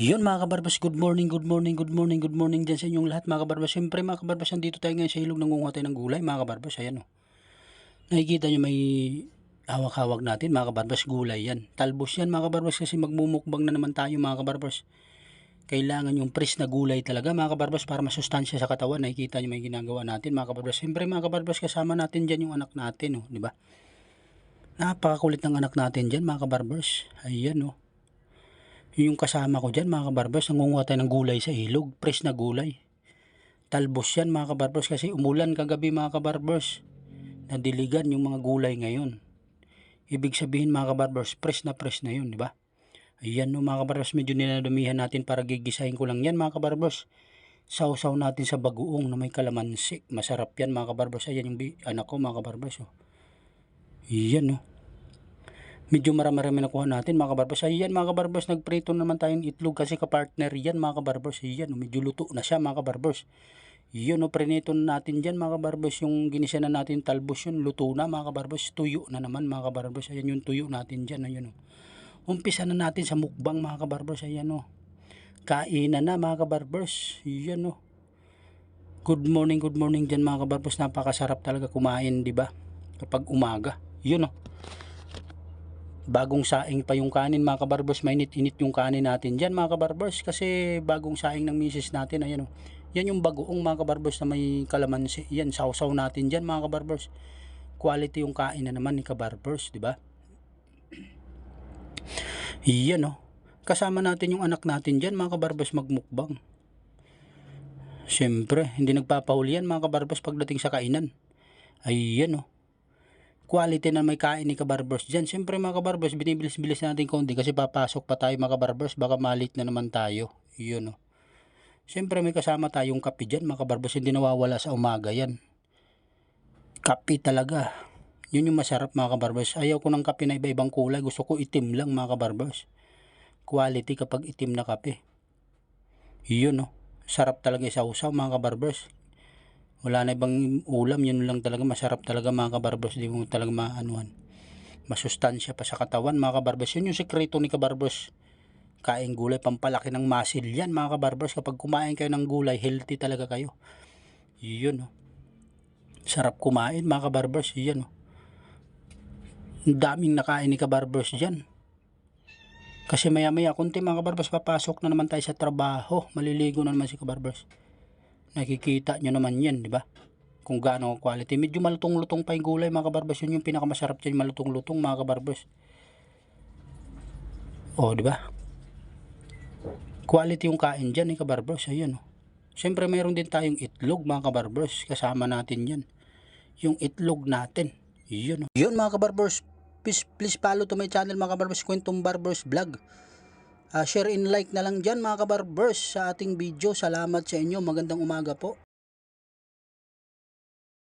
Yun mga kabarbas, good morning, good morning, good morning, good morning dyan sa inyong lahat mga kabarbas. Siyempre mga kabarbas, nandito tayo ngayon sa ilog nangunguha tayo ng gulay mga kabarbas. Ayan o. Nakikita nyo may hawak-hawak natin mga kabarbas, gulay yan. Talbos yan mga kabarbas kasi magmumukbang na naman tayo mga kabarbas. Kailangan yung fresh na gulay talaga mga kabarbas para masustansya sa katawan. Nakikita nyo may ginagawa natin mga kabarbas. Siyempre mga kabarbas, kasama natin dyan yung anak natin o, di ba? Napakakulit ng anak natin dyan mga kabarbas. Ayan o. Yung kasama ko dyan mga kabarbers, nangunguha tayo ng gulay sa ilog, fresh na gulay. Talbos yan mga kabarbers kasi umulan kagabi mga kabarbers. Nadiligan yung mga gulay ngayon. Ibig sabihin mga kabarbers, fresh na yun, di ba? Ayan no mga kabarbers, medyo ninadamihan natin para gigisahin ko lang yan mga kabarbers. Sausaw natin sa bagoong na may kalamansi. Masarap yan mga kabarbers. Ayan yung anak ko mga kabarbers. Oh. Ayan no. Medyo marami-rami nakuha natin mga kabarbers. Ayan mga kabarbers, nagprito naman tayong itlog kasi kapartner yan mga kabarbers. Ayan, medyo luto na siya mga kabarbers. Yun o, prinito na natin dyan mga kabarbers. Yung ginisa na natin talbos yun, luto na mga kabarbers. Tuyo na naman mga kabarbers. Ayan yung tuyo natin dyan. Ayan o. Umpisa na natin sa mukbang mga kabarbers. Ayan o. Kainan na mga kabarbers. Ayan o. Good morning dyan mga kabarbers. Napakasarap talaga kumain, di ba? Kapag umaga. Yun o. Bagong saing pa yung kanin mga kabarbers, mainit-init yung kanin natin dyan mga kabarbers kasi bagong saing ng misis natin. Ayan o, yan yung bagoong mga kabarbers na may kalamansi. Yan, sausaw natin dyan mga kabarbers. Quality yung kain na naman ni kabarbers, di ba? Yan o, kasama natin yung anak natin dyan mga kabarbers magmukbang. Siyempre, hindi nagpapahuli yan mga kabarbers pagdating sa kainan. Ayan o, quality na may kain ni kabarbers dyan. Siyempre mga kabarbers, binibilis-bilis natin konti kasi papasok pa tayo mga kabarbers, baka malit na naman tayo. Yun o. Siyempre may kasama tayong kape dyan mga kabarbers, hindi nawawala sa umaga yan. Kape talaga. Yun yung masarap mga kabarbers. Ayaw ko ng kape na iba-ibang kulay, gusto ko itim lang mga kabarbers. Quality kapag itim na kape. Yun o. Sarap talaga isausaw mga kabarbers. Wala na ibang ulam, yun lang talaga, masarap talaga mga kabarbers, di mo talaga maanuhan. Masustansya pa sa katawan mga kabarbers. Yun yung sekreto ni kabarbers. Kain gulay, pampalaki ng muscle yan mga kabarbers. Kapag kumain kayo ng gulay, healthy talaga kayo. Yun o. Sarap kumain mga kabarbers, yan o. Ang daming nakain ni kabarbers dyan. Kasi maya maya kunti mga kabarbers, papasok na naman tayo sa trabaho. Maliligo na naman si kabarbers. Nakikita nyo naman yan, di ba? Kung gaano ang quality. Medyo malutong-lutong pa yung gulay mga kabarbers. Yun yung pinakamasarap dyan, malutong-lutong mga kabarbers. O, di ba? Quality yung kain dyan, kabarbers. Ayan, o. Siyempre, mayroon din tayong itlog mga kabarbers. Kasama natin yan. Yung itlog natin. Yun, o. Yun mga kabarbers. Please follow to my channel mga kabarbers. Kwentong Barbers Vlog. Share and like na lang dyan mga kabarbers sa ating video. Salamat sa inyo. Magandang umaga po.